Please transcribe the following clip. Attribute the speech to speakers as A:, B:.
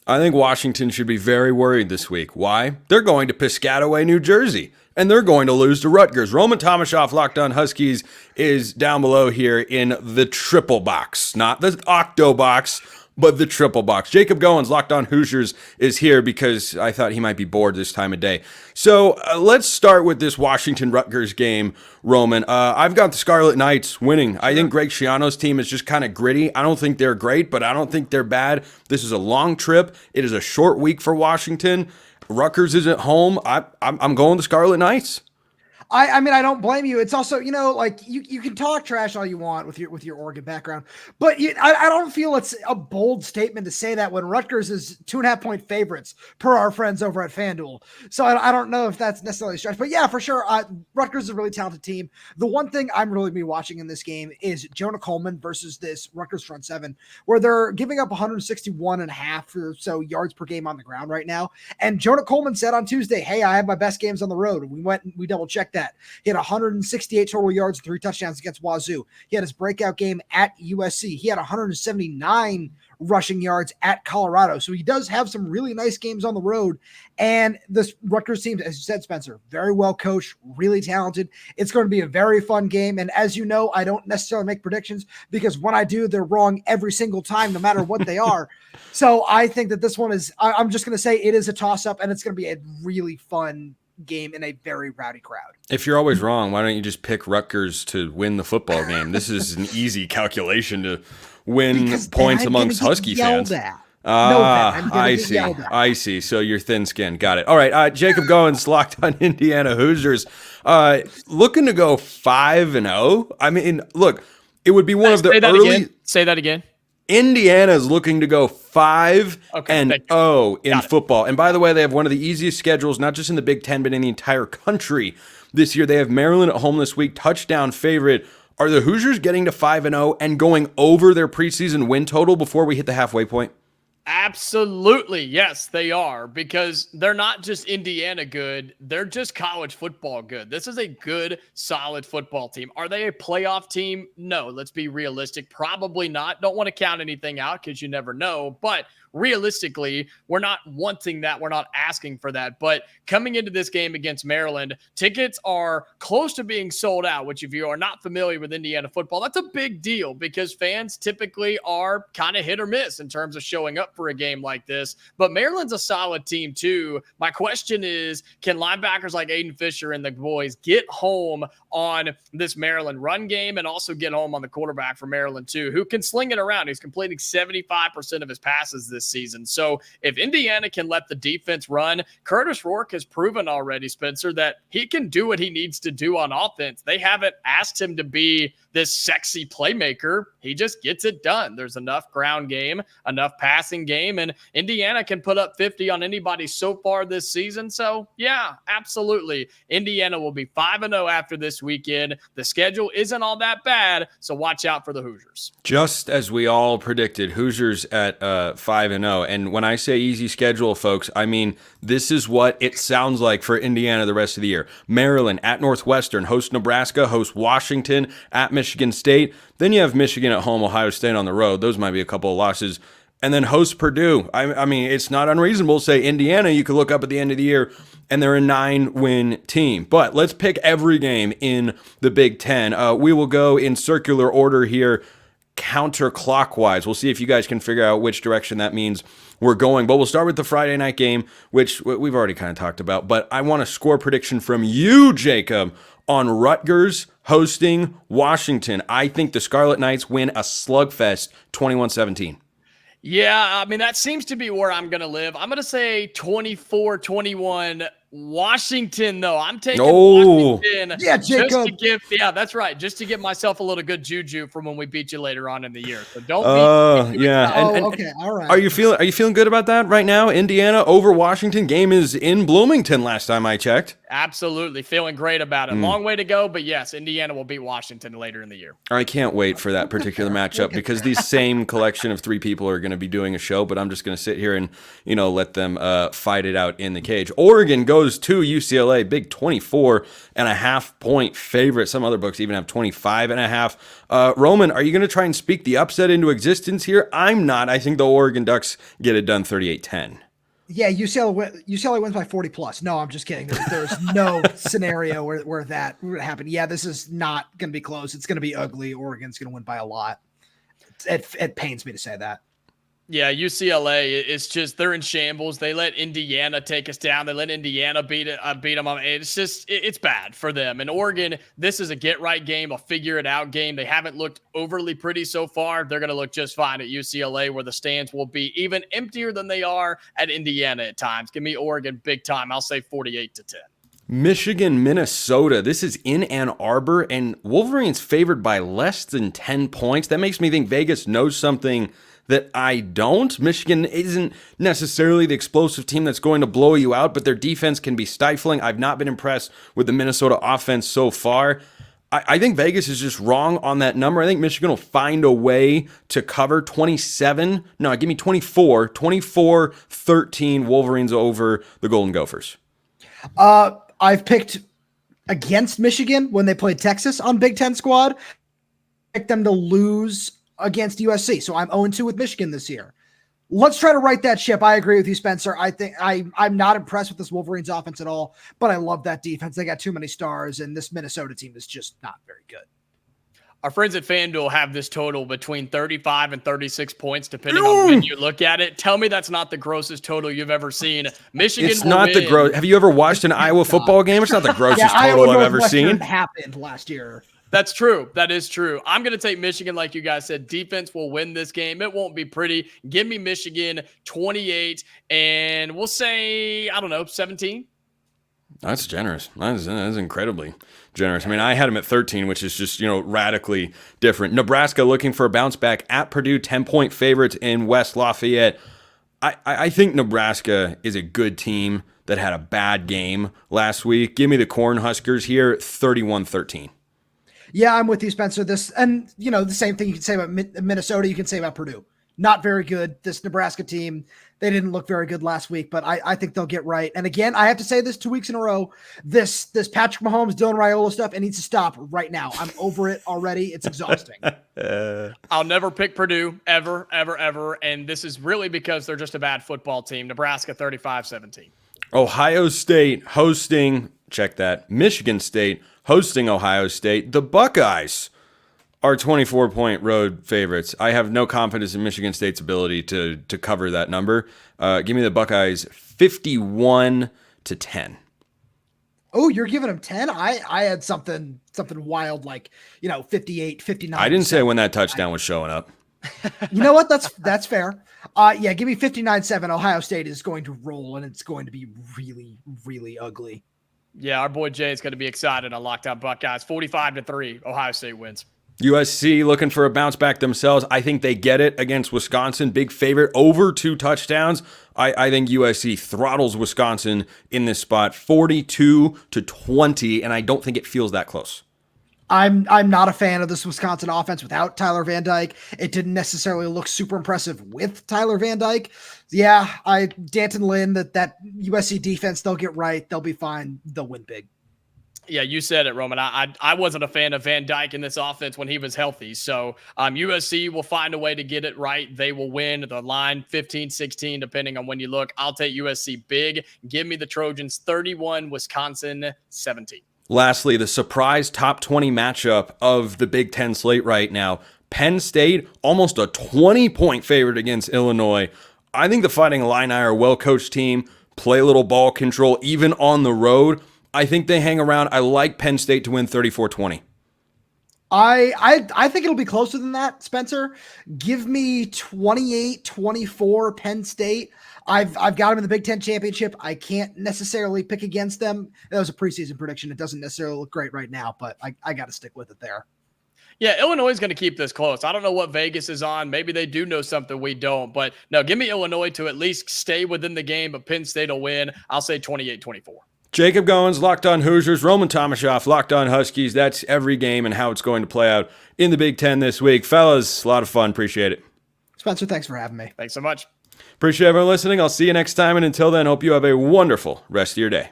A: I think Washington should be very worried this week. Why? They're going to Piscataway, New Jersey, and they're going to lose to Rutgers. Roman Tomashoff, Locked On Huskies, is down below here in the triple box, not the octo box, but the triple box. Jacob Goins, Locked On Hoosiers, is here because I thought he might be bored this time of day. So let's start with this Washington-Rutgers game, Roman. I've got the Scarlet Knights winning. I think Greg Schiano's team is just kind of gritty. I don't think they're great, but I don't think they're bad. This is a long trip. It is a short week for Washington. Rutgers is at home. I'm going the Scarlet Knights.
B: I mean, I don't blame you. It's also, like you can talk trash all you want with your Oregon background, but I don't feel it's a bold statement to say that when Rutgers is 2.5-point favorites per our friends over at FanDuel. So I don't know if that's necessarily a stretch, but yeah, for sure. Rutgers is a really talented team. The one thing I'm really going to be watching in this game is Jonah Coleman versus this Rutgers front seven, where they're giving up 161.5 or so yards per game on the ground right now. And Jonah Coleman said on Tuesday, "Hey, I have my best games on the road." And we double checked that. He had 168 total yards and 3 touchdowns against Wazoo. He had his breakout game at USC. He had 179 rushing yards at Colorado. So he does have some really nice games on the road. And this Rutgers team, as you said, Spencer, very well coached, really talented. It's going to be a very fun game. And as you know, I don't necessarily make predictions because when I do, they're wrong every single time, no matter what they are. So I think that this one is, I'm just going to say it is a toss-up, and it's going to be a really fun game in a very rowdy crowd.
A: If you're always wrong, why don't you just pick Rutgers to win the football game? This is an easy calculation to win points amongst Husky fans. I see. So you're thin-skinned. Got it. All right. Jacob Goins, Locked On Indiana Hoosiers, looking to go 5-0. I mean, look, it would be one of the early.
C: Say that again.
A: Indiana is looking to go 5-0 in football. And by the way, they have one of the easiest schedules, not just in the Big Ten, but in the entire country this year. They have Maryland at home this week, touchdown favorite. Are the Hoosiers getting to 5-0 and going over their preseason win total before we hit the halfway point?
C: Absolutely. Yes, they are, because they're not just Indiana good. They're just college football good. This is a good, solid football team. Are they a playoff team? No, let's be realistic. Probably not. Don't want to count anything out because you never know. But realistically, we're not wanting that. We're not asking for that. But coming into this game against Maryland, tickets are close to being sold out, which if you are not familiar with Indiana football, that's a big deal because fans typically are kind of hit or miss in terms of showing up for a game like this. But Maryland's a solid team too. My question is, can linebackers like Aiden Fisher and the boys get home on this Maryland run game and also get home on the quarterback for Maryland too, who can sling it around? He's completing 75% of his passes this season. So if Indiana can let the defense run, Curtis Rourke has proven already, Spencer, that he can do what he needs to do on offense. They haven't asked him to be this sexy playmaker. He just gets it done. There's enough ground game, enough passing game, and Indiana can put up 50 on anybody so far this season. So yeah, absolutely. Indiana will be 5-0 after this weekend. The schedule isn't all that bad, so watch out for the Hoosiers.
A: Just as we all predicted, Hoosiers at 5-0. And when I say easy schedule, folks, I mean this is what it sounds like for Indiana the rest of the year. Maryland at Northwestern, host Nebraska, host Washington, at Michigan State. Then you have Michigan at home, Ohio State on the road. Those might be a couple of losses. And then host Purdue. I mean, it's not unreasonable to say Indiana, you could look up at the end of the year, and they're a 9-win team. But let's pick every game in the Big Ten. We will go in circular order here, counterclockwise. We'll see if you guys can figure out which direction that means we're going. But we'll start with the Friday night game, which we've already kind of talked about. But I want a score prediction from you, Jacob, on Rutgers hosting Washington. I think the Scarlet Knights win a slugfest 21-17.
C: Yeah, I mean, that seems to be where I'm going to live. I'm going to say 24-21 Washington, though. I'm taking Washington.
B: Yeah, Jacob.
C: That's right. Just to give myself a little good juju from when we beat you later on in the year. So don't beat me.
B: Okay. All right.
A: Are you feeling good about that right now? Indiana over Washington. Game is in Bloomington last time I checked.
C: Absolutely. Feeling great about it. Long way to go, but yes, Indiana will beat Washington later in the year.
A: I can't wait for that particular matchup because these same collection of three people are going to be doing a show, but I'm just going to sit here and, let them fight it out in the cage. Oregon goes goes to UCLA, big 24.5-point favorite. Some other books even have 25.5. Roman, are you going to try and speak the upset into existence here? I'm not. I think the Oregon Ducks get it done 38-10.
B: Yeah, UCLA wins by 40 plus. No, I'm just kidding. There's no scenario where that would happen. Yeah, this is not going to be close. It's going to be ugly. Oregon's going to win by a lot. It pains me to say that.
C: Yeah, UCLA is just, they're in shambles. They let Indiana take us down. They let Indiana beat them. It's bad for them. And Oregon, this is a get-right game, a figure-it-out game. They haven't looked overly pretty so far. They're going to look just fine at UCLA, where the stands will be even emptier than they are at Indiana at times. Give me Oregon big time. I'll say 48-10.
A: Michigan, Minnesota. This is in Ann Arbor, and Wolverines favored by less than 10 points. That makes me think Vegas knows something that I don't. Michigan isn't necessarily the explosive team that's going to blow you out, but their defense can be stifling. I've not been impressed with the Minnesota offense so far. I think Vegas is just wrong on that number. I think Michigan will find a way to cover 27. No, give me 24. 24-13 Wolverines over the Golden Gophers.
B: I've picked against Michigan when they played Texas on Big Ten Squad. Picked them to lose against USC. So I'm 0-2 with Michigan this year. Let's try to right that ship. I agree with you, Spencer. I think I'm not impressed with this Wolverines offense at all, but I love that defense. They got too many stars, and this Minnesota team is just not very good.
C: Our friends at FanDuel have this total between 35 and 36 points, depending on when you look at it. Tell me that's not the grossest total you've ever seen. Michigan
A: It's not the gross. Have you ever watched an Iowa football game? It's not the grossest total I've ever seen.
B: Happened last year.
C: That's true. That is true. I'm going to take Michigan, like you guys said. Defense will win this game. It won't be pretty. Give me Michigan 28, and we'll say, 17.
A: That's generous. That's incredibly generous. I mean, I had him at 13, which is just, radically different. Nebraska looking for a bounce back at Purdue, 10-point favorites in West Lafayette. I think Nebraska is a good team that had a bad game last week. Give me the Cornhuskers here, 31-13.
B: Yeah, I'm with you, Spencer. The same thing you can say about Minnesota, you can say about Purdue. Not very good. This Nebraska team, they didn't look very good last week, but I think they'll get right. And again, I have to say this 2 weeks in a row, this Patrick Mahomes, Dylan Raiola stuff, it needs to stop right now. I'm over it already. It's exhausting.
C: I'll never pick Purdue, ever, ever, ever. And this is really because they're just a bad football team. Nebraska 35-17.
A: Ohio State hosting, check that, Michigan State hosting Ohio State. The Buckeyes are 24-point road favorites. I have no confidence in Michigan State's ability to cover that number. Give me the Buckeyes 51-10.
B: Oh, you're giving them 10? I had something wild like, 58, 59.
A: I didn't say when that touchdown was showing up.
B: You know what? That's fair. Yeah, give me 59-7. Ohio State is going to roll, and it's going to be really, really ugly.
C: Yeah, our boy Jay is going to be excited on Locked On Buckeyes. 45-3, Ohio State wins.
A: USC looking for a bounce back themselves. I think they get it against Wisconsin. Big favorite, over 2 touchdowns. I think USC throttles Wisconsin in this spot, 42-20, and I don't think it feels that close.
B: I'm not a fan of this Wisconsin offense without Tyler Van Dyke. It didn't necessarily look super impressive with Tyler Van Dyke. Yeah, Danton Lynn, that USC defense, they'll get right. They'll be fine. They'll win big.
C: Yeah, you said it, Roman. I wasn't a fan of Van Dyke in this offense when he was healthy. So USC will find a way to get it right. They will win the line 15-16, depending on when you look. I'll take USC big. Give me the Trojans 31, Wisconsin 17.
A: Lastly, the surprise top 20 matchup of the Big Ten slate right now. Penn State, almost a 20-point favorite against Illinois. I think the Fighting Illini are a well-coached team, play a little ball control, even on the road. I think they hang around. I like Penn State to win 34-20.
B: I think it'll be closer than that, Spencer. Give me 28-24 Penn State. I've got them in the Big Ten championship. I can't necessarily pick against them. That was a preseason prediction. It doesn't necessarily look great right now, but I got to stick with it there.
C: Yeah, Illinois is going to keep this close. I don't know what Vegas is on. Maybe they do know something we don't. But no, give me Illinois to at least stay within the game, but Penn State will win. I'll say 28-24.
A: Jacob Goins, Locked On Hoosiers. Roman Tomashoff, Locked On Huskies. That's every game and how it's going to play out in the Big Ten this week. Fellas, a lot of fun. Appreciate it.
B: Spencer, thanks for having me.
C: Thanks so much.
A: Appreciate everyone listening. I'll see you next time. And until then, hope you have a wonderful rest of your day.